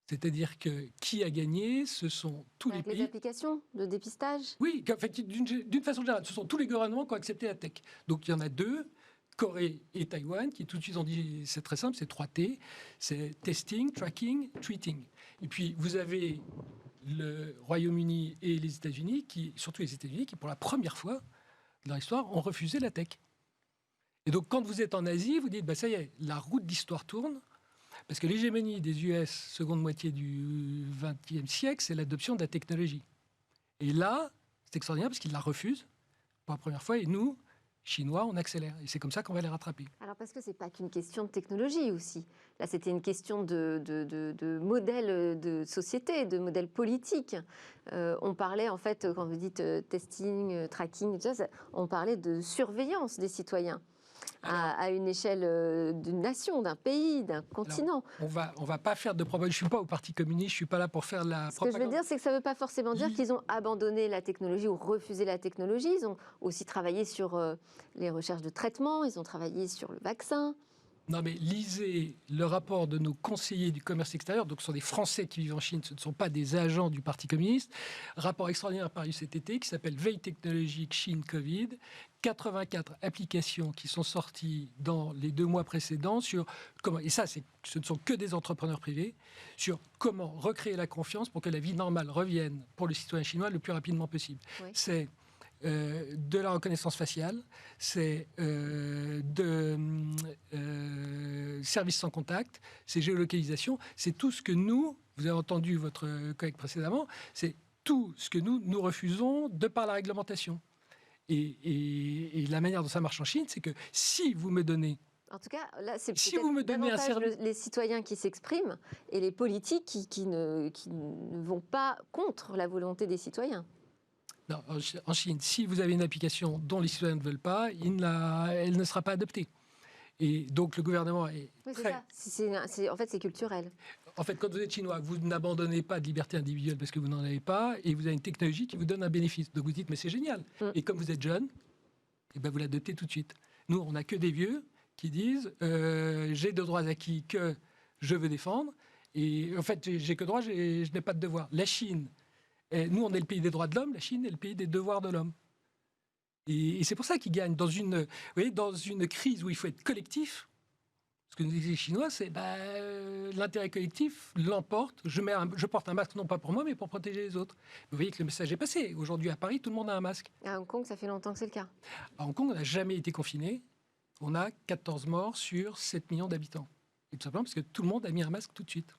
C'est-à-dire que qui a gagné, ce sont tous les pays. Les applications de dépistage? Oui, en fait, d'une façon générale, ce sont tous les gouvernements qui ont accepté la tech. Donc il y en a deux, Corée et Taïwan, qui tout de suite ont dit, c'est très simple, c'est 3T, c'est testing, tracking, treating. Et puis vous avez le Royaume-Uni et les États-Unis, surtout les États-Unis, qui pour la première fois dans leur histoire ont refusé la tech. Et donc quand vous êtes en Asie, vous dites, ça y est, la route d'histoire tourne. Parce que l'hégémonie des US, seconde moitié du XXe siècle, c'est l'adoption de la technologie. Et là, c'est extraordinaire parce qu'ils la refusent pour la première fois. Et nous, Chinois, on accélère. Et c'est comme ça qu'on va les rattraper. Alors parce que ce n'est pas qu'une question de technologie aussi. Là, c'était une question de modèle de société, de modèle politique. On parlait, en fait, quand vous dites testing, tracking, tout ça, on parlait de surveillance des citoyens. à une échelle d'une nation, d'un pays, d'un continent. On va pas faire de propagande. Je suis pas au Parti communiste, je suis pas là pour faire la Ce que je propagande. veux dire, c'est que ça ne veut pas forcément dire qu'ils ont abandonné la technologie ou refusé la technologie. Ils ont aussi travaillé sur les recherches de traitement, ils ont travaillé sur le vaccin. Non, mais lisez le rapport de nos conseillers du commerce extérieur. Donc, ce sont des Français qui vivent en Chine, ce ne sont pas des agents du Parti communiste. Rapport extraordinaire paru cet été qui s'appelle Veille technologique Chine Covid. 84 applications qui sont sorties dans les 2 mois précédents sur comment, et ça, ce ne sont que des entrepreneurs privés, sur comment recréer la confiance pour que la vie normale revienne pour le citoyen chinois le plus rapidement possible. Oui. C'est de la reconnaissance faciale, c'est services sans contact, c'est géolocalisation, c'est tout ce que nous, vous avez entendu votre collègue précédemment, c'est tout ce que nous refusons de par la réglementation. Et la manière dont ça marche en Chine, c'est que si vous me donnez... En tout cas, là, c'est Si peut-être vous me donnez un davantage service- les citoyens qui s'expriment et les politiques qui ne vont pas contre la volonté des citoyens. Non, en Chine, si vous avez une application dont les citoyens ne veulent pas, elle ne sera pas adoptée. Et donc le gouvernement est Oui, c'est très... ça. En fait, c'est culturel. En fait, quand vous êtes chinois, vous n'abandonnez pas de liberté individuelle parce que vous n'en avez pas, et vous avez une technologie qui vous donne un bénéfice. Donc vous dites, mais c'est génial. Et comme vous êtes jeune, eh ben vous l'adoptez tout de suite. Nous, on n'a que des vieux qui disent, j'ai de droits acquis que je veux défendre, et en fait, j'ai que droit, je n'ai pas de devoir. La Chine, nous, on est le pays des droits de l'homme, la Chine est le pays des devoirs de l'homme. Et c'est pour ça qu'ils gagnent dans une crise où il faut être collectif. Ce que nous disent les Chinois, c'est l'intérêt collectif l'emporte. Je porte un masque non pas pour moi, mais pour protéger les autres. Vous voyez que le message est passé. Aujourd'hui, à Paris, tout le monde a un masque. À Hong Kong, ça fait longtemps que c'est le cas. À Hong Kong, on n'a jamais été confiné. On a 14 morts sur 7 millions d'habitants. Et tout simplement parce que tout le monde a mis un masque tout de suite.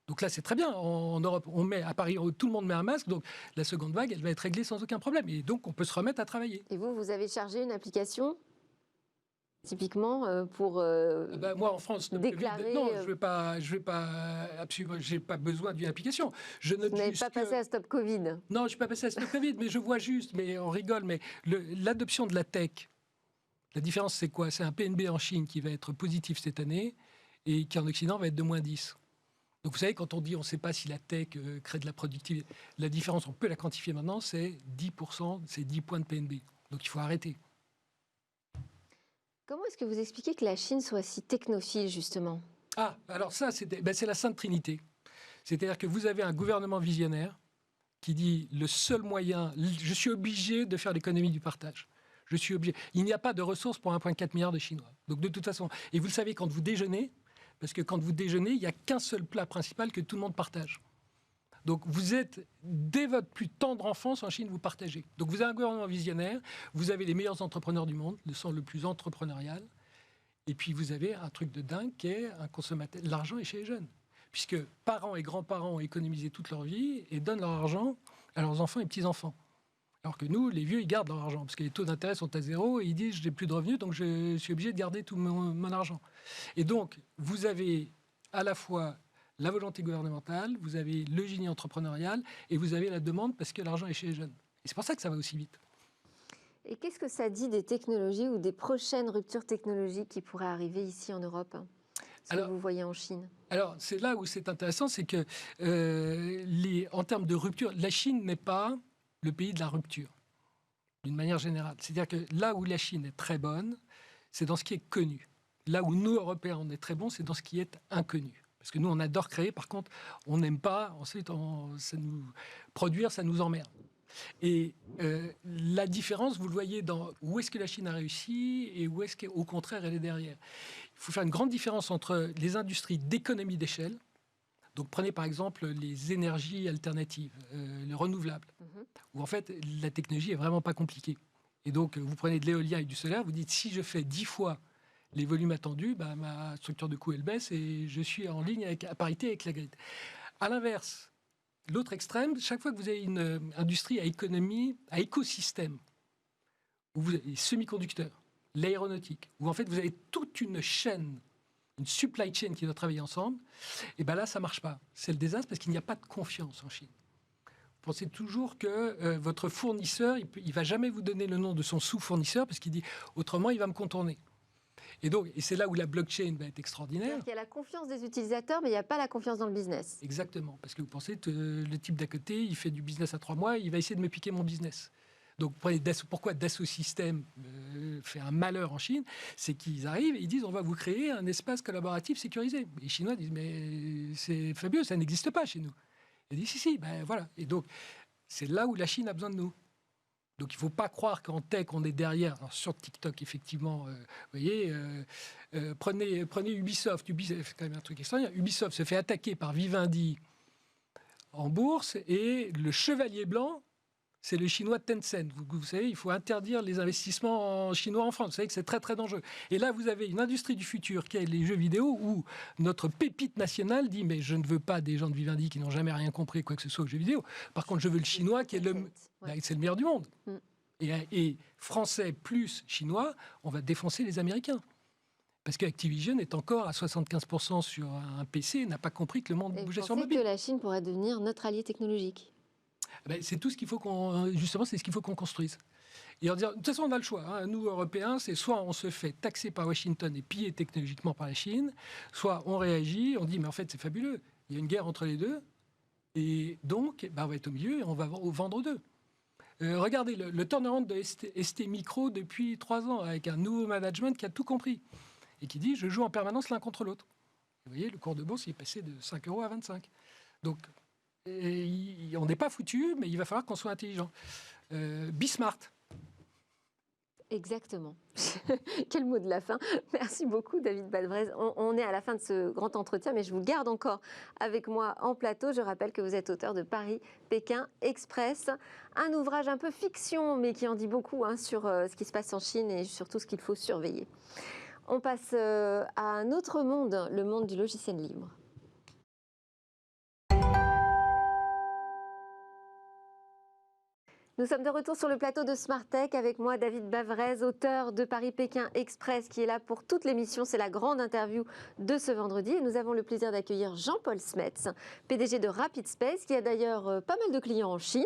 Donc là, c'est très bien. En Europe, à Paris, tout le monde met un masque. Donc la seconde vague, elle va être réglée sans aucun problème. Et donc, on peut se remettre à travailler. Et vous avez chargé une application typiquement pour moi, en France, déclarer... non, je vais pas absolument, j'ai pas besoin d'une application. Je note Vous n'avez juste pas passé à Stop Covid. Non, je ne suis pas passé à Stop Covid, mais je vois juste, mais on rigole, mais l'adoption de la tech, la différence, c'est quoi? C'est un PNB en Chine qui va être positif cette année et qui, en Occident, va être de -10. Donc, vous savez, quand on dit on ne sait pas si la tech crée de la productivité, la différence, on peut la quantifier maintenant, c'est 10%, c'est 10 points de PNB. Donc, il faut arrêter. Comment est-ce que vous expliquez que la Chine soit si technophile, justement? Ah, alors ça, c'est la Sainte Trinité. C'est-à-dire que vous avez un gouvernement visionnaire qui dit le seul moyen, je suis obligé de faire l'économie du partage. Je suis obligé. Il n'y a pas de ressources pour 1,4 milliard de Chinois. Donc de toute façon, et vous le savez quand vous déjeunez, parce que quand vous déjeunez, il n'y a qu'un seul plat principal que tout le monde partage. Donc vous êtes, dès votre plus tendre enfance en Chine, vous partagez. Donc vous avez un gouvernement visionnaire, vous avez les meilleurs entrepreneurs du monde, le sens le plus entrepreneurial, et puis vous avez un truc de dingue qui est un consommateur. L'argent est chez les jeunes, puisque parents et grands-parents ont économisé toute leur vie et donnent leur argent à leurs enfants et petits-enfants. Alors que nous, les vieux, ils gardent leur argent, parce que les taux d'intérêt sont à 0, et ils disent, je n'ai plus de revenus, donc je suis obligé de garder tout mon argent. Et donc, vous avez à la fois la volonté gouvernementale, vous avez le génie entrepreneurial, et vous avez la demande, parce que l'argent est chez les jeunes. Et c'est pour ça que ça va aussi vite. Et qu'est-ce que ça dit des technologies ou des prochaines ruptures technologiques qui pourraient arriver ici en Europe, ce que vous voyez en Chine? Alors, c'est là où c'est intéressant, c'est que, en termes de rupture, la Chine n'est pas le pays de la rupture, d'une manière générale. C'est-à-dire que là où la Chine est très bonne, c'est dans ce qui est connu. Là où nous, Européens, on est très bons, c'est dans ce qui est inconnu. Parce que nous, on adore créer, par contre, on n'aime pas, ensuite, produire, ça nous emmerde. Et la différence, vous le voyez dans où est-ce que la Chine a réussi et où est-ce qu'au contraire, elle est derrière. Il faut faire une grande différence entre les industries d'économie d'échelle. Donc prenez par exemple les énergies alternatives, les renouvelables, où en fait la technologie est vraiment pas compliquée. Et donc vous prenez de l'éolien et du solaire, vous dites si je fais 10 fois les volumes attendus, ma structure de coût elle baisse et je suis en ligne à parité avec la grid. À l'inverse, l'autre extrême, chaque fois que vous avez une industrie à économie, à écosystème, où vous avez les semi-conducteurs, l'aéronautique, où en fait vous avez toute une chaîne, une supply chain qui doit travailler ensemble, et bien là, ça ne marche pas. C'est le désastre parce qu'il n'y a pas de confiance en Chine. Vous pensez toujours que votre fournisseur, il ne va jamais vous donner le nom de son sous-fournisseur parce qu'il dit, autrement, il va me contourner. Et c'est là où la blockchain va être extraordinaire. Il y a la confiance des utilisateurs, mais il n'y a pas la confiance dans le business. Exactement, parce que vous pensez que le type d'à côté, il fait du business à 3 mois, il va essayer de me piquer mon business. Donc pourquoi Dassault Systèmes fait un malheur en Chine, c'est qu'ils arrivent et ils disent on va vous créer un espace collaboratif sécurisé. Les Chinois disent mais c'est fabuleux, ça n'existe pas chez nous. Ils disent si, ben voilà. Et donc c'est là où la Chine a besoin de nous. Donc il ne faut pas croire qu'en tech, on est derrière. Alors, sur TikTok, effectivement, vous voyez, prenez Ubisoft. Ubisoft, c'est quand même un truc extraordinaire. Ubisoft se fait attaquer par Vivendi en bourse et le chevalier blanc, c'est le chinois Tencent. Vous savez, il faut interdire les investissements chinois en France. Vous savez que c'est très, très dangereux. Et là, vous avez une industrie du futur qui est les jeux vidéo où notre pépite nationale dit mais je ne veux pas des gens de Vivendi qui n'ont jamais rien compris quoi que ce soit aux jeux vidéo. Par contre, je veux le chinois qui est c'est le meilleur du monde. Et français plus chinois, on va défoncer les Américains. Parce qu'Activision est encore à 75% sur un PC, n'a pas compris que le monde bougeait sur mobile. Que la Chine pourrait devenir notre allié technologique. C'est tout ce qu'il faut justement, c'est ce qu'il faut qu'on construise. Et en disant, de toute façon, on a le choix. Hein. Nous, Européens, c'est soit on se fait taxer par Washington et piller technologiquement par la Chine, soit on réagit, on dit, mais en fait, c'est fabuleux. Il y a une guerre entre les deux. Et donc, on va être au milieu et on va vendre deux. Regardez le turnaround de ST Micro depuis 3 ans, avec un nouveau management qui a tout compris. Et qui dit, je joue en permanence l'un contre l'autre. Vous voyez, le cours de bourse, il est passé de 5 € à 25. Donc, on n'est pas foutu, mais il va falloir qu'on soit intelligent. Be smart. Exactement. Quel mot de la fin. Merci beaucoup, David Balbraize. On est à la fin de ce grand entretien, mais je vous garde encore avec moi en plateau. Je rappelle que vous êtes auteur de Paris-Pékin Express, un ouvrage un peu fiction, mais qui en dit beaucoup sur ce qui se passe en Chine et surtout ce qu'il faut surveiller. On passe à un autre monde, le monde du logiciel libre. Nous sommes de retour sur le plateau de Smartech avec moi, David Balbraize, auteur de Paris-Pékin Express, qui est là pour toute l'émission. C'est la grande interview de ce vendredi. Et nous avons le plaisir d'accueillir Jean-Paul Smets, PDG de RapidSpace, qui a d'ailleurs pas mal de clients en Chine.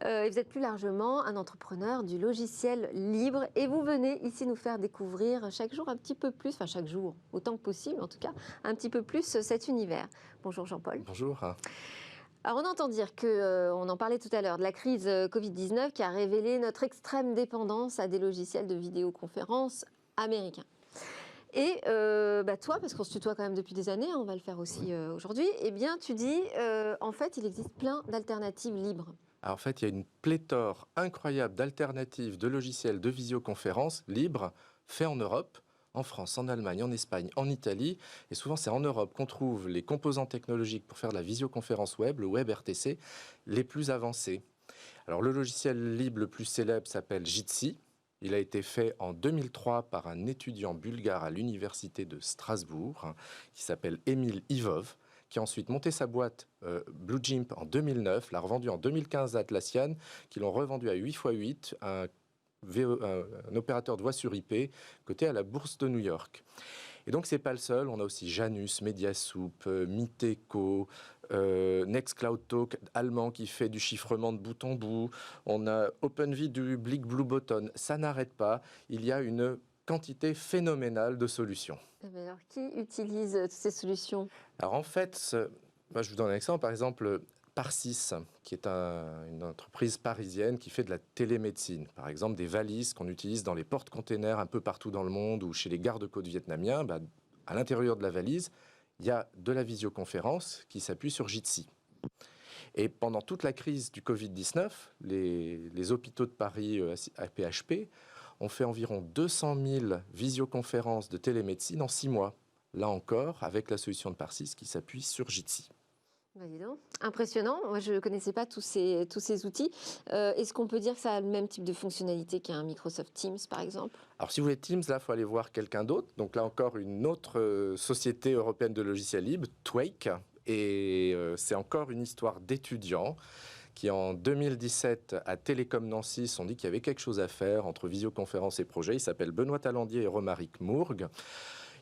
Et vous êtes plus largement un entrepreneur du logiciel libre. Et vous venez ici nous faire découvrir chaque jour un petit peu plus, enfin chaque jour, autant que possible en tout cas, un petit peu plus cet univers. Bonjour Jean-Paul. Bonjour. Alors on entend dire on en parlait tout à l'heure, de la crise Covid-19 qui a révélé notre extrême dépendance à des logiciels de vidéoconférence américains. Et toi, parce qu'on se tutoie quand même depuis des années, on va le faire aussi aujourd'hui, eh bien tu dis, en fait, il existe plein d'alternatives libres. Alors, en fait, il y a une pléthore incroyable d'alternatives de logiciels de visioconférence libres faits en Europe, en France, en Allemagne, en Espagne, en Italie. Et souvent, c'est en Europe qu'on trouve les composants technologiques pour faire de la visioconférence web, le WebRTC, les plus avancés. Alors, le logiciel libre le plus célèbre s'appelle Jitsi. Il a été fait en 2003 par un étudiant bulgare à l'université de Strasbourg, qui s'appelle Emil Ivov, qui a ensuite monté sa boîte BlueJimp en 2009, l'a revendue en 2015 à Atlassian, qui l'ont revendu à 8x8, un opérateur de voix sur IP, coté à la bourse de New York. Et donc, c'est pas le seul. On a aussi Janus, Mediasoup, Miteco, Nextcloud allemand qui fait du chiffrement de bout en bout. On a OpenV du Blick Blue Button. Ça n'arrête pas. Il y a une quantité phénoménale de solutions. Alors, qui utilise toutes ces solutions? Alors, en fait, je vous donne un exemple. Par exemple, Parsys, qui est une entreprise parisienne qui fait de la télémédecine. Par exemple, des valises qu'on utilise dans les porte-containers un peu partout dans le monde ou chez les gardes-côtes vietnamiens. À l'intérieur de la valise, il y a de la visioconférence qui s'appuie sur Jitsi. Et pendant toute la crise du Covid-19, les hôpitaux de Paris AP-HP ont fait environ 200 000 visioconférences de télémédecine en 6 mois. Là encore, avec la solution de Parsys qui s'appuie sur Jitsi. Dis donc. Impressionnant. Moi, je ne connaissais pas tous ces outils. Est-ce qu'on peut dire que ça a le même type de fonctionnalité qu'un Microsoft Teams, par exemple? Alors, si vous voulez Teams, là, il faut aller voir quelqu'un d'autre. Donc là encore, une autre société européenne de logiciels libres, Twake. Et c'est encore une histoire d'étudiants qui, en 2017, à Télécom Nancy, se sont dit qu'il y avait quelque chose à faire entre visioconférence et projet. Ils s'appellent Benoît Talandier et Romaric Mourgue.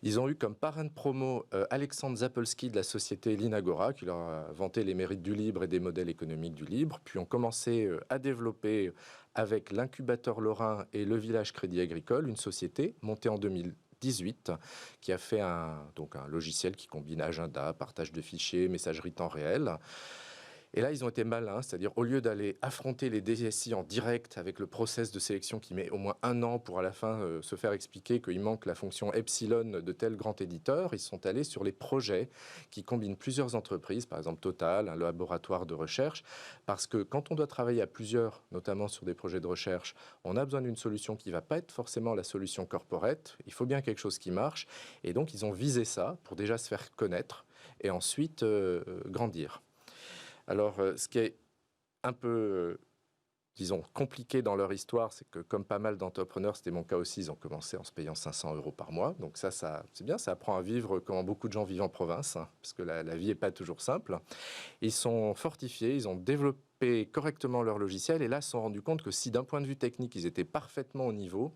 Ils ont eu comme parrain de promo Alexandre Zapolsky de la société Linagora, qui leur a vanté les mérites du libre et des modèles économiques du libre. Puis ont commencé à développer avec l'incubateur Lorrain et le Village Crédit Agricole une société montée en 2010 2018, qui a fait donc un logiciel qui combine agenda, partage de fichiers, messagerie temps réel. Et là, ils ont été malins, c'est-à-dire au lieu d'aller affronter les DSI en direct avec le process de sélection qui met au moins 1 an pour à la fin se faire expliquer qu'il manque la fonction epsilon de tel grand éditeur, ils sont allés sur les projets qui combinent plusieurs entreprises, par exemple Total, un laboratoire de recherche, parce que quand on doit travailler à plusieurs, notamment sur des projets de recherche, on a besoin d'une solution qui ne va pas être forcément la solution corporate, il faut bien quelque chose qui marche, et donc ils ont visé ça pour déjà se faire connaître et ensuite grandir. Alors, ce qui est un peu, disons, compliqué dans leur histoire, c'est que comme pas mal d'entrepreneurs, c'était mon cas aussi, ils ont commencé en se payant 500 € par mois. Donc ça c'est bien, ça apprend à vivre comme beaucoup de gens vivent en province, hein, parce que la vie n'est pas toujours simple. Ils sont fortifiés, ils ont développé correctement leur logiciel, et là, ils se sont rendus compte que si d'un point de vue technique, ils étaient parfaitement au niveau,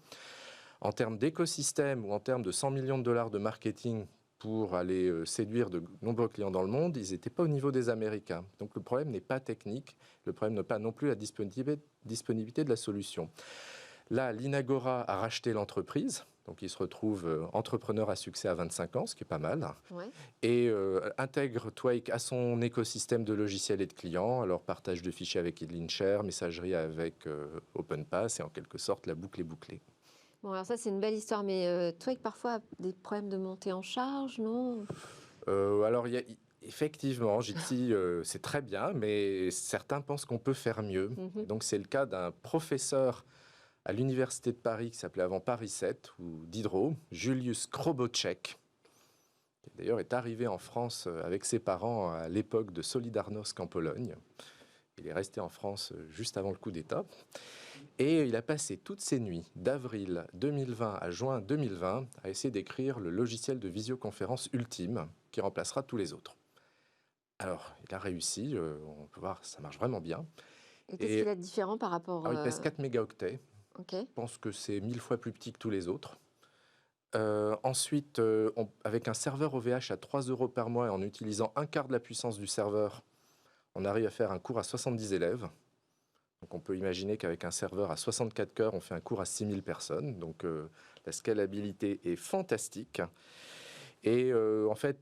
en termes d'écosystème ou en termes de 100 millions de dollars de marketing, pour aller séduire de nombreux clients dans le monde, ils n'étaient pas au niveau des Américains. Donc le problème n'est pas technique, le problème n'est pas non plus la disponibilité de la solution. Là, l'Inagora a racheté l'entreprise, donc il se retrouve entrepreneur à succès à 25 ans, ce qui est pas mal, Ouais. et intègre Twake à son écosystème de logiciels et de clients, alors partage de fichiers avec EdlinShare, messagerie avec OpenPass, et en quelque sorte la boucle est bouclée. Bon, alors ça, c'est une belle histoire, mais Twake, parfois, a des problèmes de montée en charge, non? Alors, effectivement, Jitsi, c'est très bien, mais certains pensent qu'on peut faire mieux. Mhm. Donc, c'est le cas d'un professeur à l'Université de Paris qui s'appelait avant Paris 7, ou Diderot, Julius Krobotchek, qui d'ailleurs est arrivé en France avec ses parents à l'époque de Solidarnosc en Pologne. Il est resté en France juste avant le coup d'État. Et il a passé toutes ses nuits, d'avril 2020 à juin 2020, à essayer d'écrire le logiciel de visioconférence ultime qui remplacera tous les autres. Alors, il a réussi, on peut voir, ça marche vraiment bien. Et qu'est-ce qu'il a de différent par rapport... Alors, il pèse 4 mégaoctets. Ok. Je pense que c'est 1000 fois plus petit que tous les autres. Ensuite, avec un serveur OVH à 3 € par mois et en utilisant un quart de la puissance du serveur, on arrive à faire un cours à 70 élèves. Donc on peut imaginer qu'avec un serveur à 64 cœurs, on fait un cours à 6000 personnes. Donc la scalabilité est fantastique. Et en fait,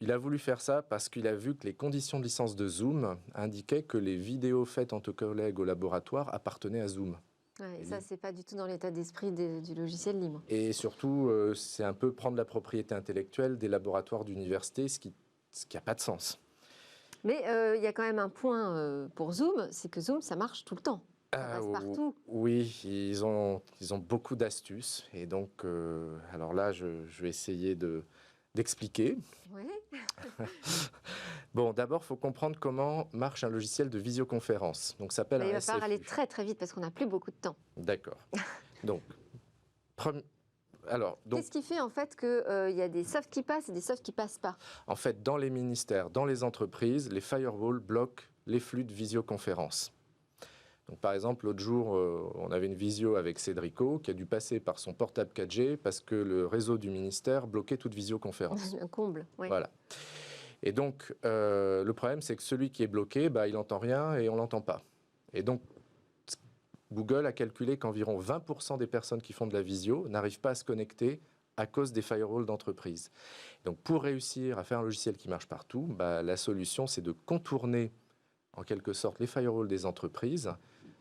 il a voulu faire ça parce qu'il a vu que les conditions de licence de Zoom indiquaient que les vidéos faites entre collègues au laboratoire appartenaient à Zoom. Ouais, ça, c'est pas du tout dans l'état d'esprit du logiciel libre. Et surtout, c'est un peu prendre la propriété intellectuelle des laboratoires d'université, ce qui n'a pas de sens. Mais il y a quand même un point pour Zoom, c'est que Zoom, ça marche tout le temps. Ça passe partout. Oui, ils ont beaucoup d'astuces. Et donc, alors là, je vais essayer d'expliquer. Oui. Bon, d'abord, il faut comprendre comment marche un logiciel de visioconférence. Donc, ça s'appelle Il un va falloir SFU. aller très très vite parce qu'on n'a plus beaucoup de temps. D'accord. Donc, Qu'est-ce qui fait en fait qu'il y a des softs qui passent et des softs qui passent pas? en fait, dans les ministères, dans les entreprises, les firewalls bloquent les flux de visioconférence. Donc, par exemple, l'autre jour, on avait une visio avec Cédrico qui a dû passer par son portable 4G parce que le réseau du ministère bloquait toute visioconférence. Un comble, oui. Voilà. Et donc, le problème, c'est que celui qui est bloqué, il n'entend rien et on ne l'entend pas. Et donc, Google a calculé qu'environ 20% des personnes qui font de la visio n'arrivent pas à se connecter à cause des firewalls d'entreprise. Donc, pour réussir à faire un logiciel qui marche partout, la solution, c'est de contourner, en quelque sorte, les firewalls des entreprises,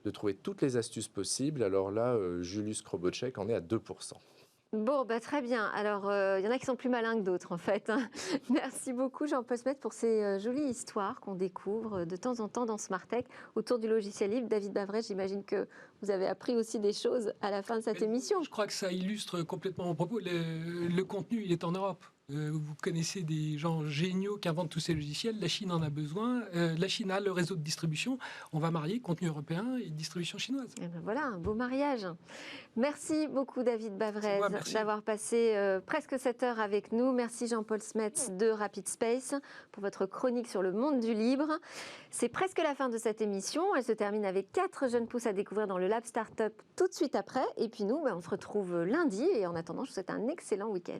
de trouver toutes les astuces possibles. Alors là, Julius Krobotchek en est à 2%. Bon, très bien. Alors, il y en a qui sont plus malins que d'autres, en fait. Merci beaucoup, Jean-Paul Smet, pour ces jolies histoires qu'on découvre de temps en temps dans Smartech autour du logiciel libre. David Bavrez, j'imagine que vous avez appris aussi des choses à la fin de cette émission. Je crois que ça illustre complètement mon propos. Le contenu, il est en Europe. Vous connaissez des gens géniaux qui inventent tous ces logiciels. La Chine en a besoin. La Chine a le réseau de distribution. On va marier contenu européen et distribution chinoise. Et voilà, un beau mariage. Merci beaucoup, David Bavrez, d'avoir passé presque 7 heures avec nous. Merci, Jean-Paul Smet de Rapid Space, pour votre chronique sur le monde du libre. C'est presque la fin de cette émission. Elle se termine avec 4 jeunes pousses à découvrir dans le Lab Startup tout de suite après. Et puis nous, on se retrouve lundi. Et en attendant, je vous souhaite un excellent week-end.